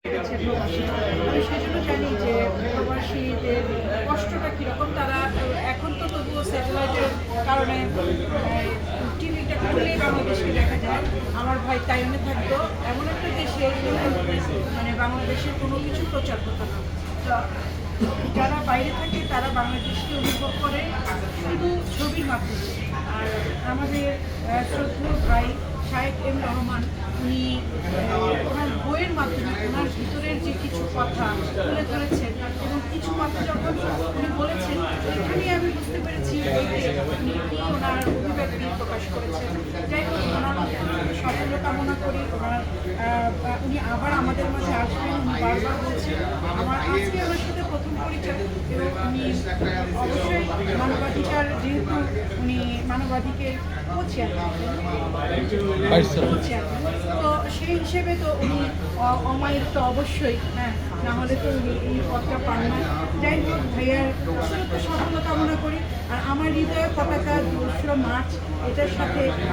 আমি সেজন্য জানি যে প্রবাসীদের কষ্টটা কীরকম। তারা এখন তো তবুও স্যাটেলাইটের কারণে টিভিটা খুললেই বাংলাদেশকে দেখা যায়। আমার ভাই তাইওয়ানে থাকতো, এমন একটা দেশে মানে বাংলাদেশের কোনো কিছু প্রচার হতো না। তো যারা বাইরে থাকে তারা বাংলাদেশকে অনুভব করে শুধু ছবির মাধ্যমে। আর আমাদের শ্রদ্ধেয় ভাই শায়েক এম রহমান, উনি ওনার বইয়ের মাধ্যমে ওনার ভিতরের যে কিছু কথা তুলে ধরেছেন এবং কিছু কথা যখন উনি বলেছেন, এখানে আমি বুঝতে পেরেছি উনি ওনার অভিব্যক্তি প্রকাশ করেছেন। যাই হোক, ওনার সাফল্য কামনা করি। উনি আবার আমাদের মাঝে আসবেন, উনি বারবার বলছেন। আজকে আমার সাথে প্রথম পরিচয় এবং উনি অবশ্যই মানবাধিকার, যেহেতু উনি মানবাধিকার তো সেই হিসেবে তো উনি অমায়িক তো অবশ্যই, হ্যাঁ, না হলে তো উনি এই পদটা পান না। যাই হোক, ভাইয়ার সফলতা কামনা করি। আর আমার হৃদয়ের পতাকা ২রা মার্চ, এটার সাথে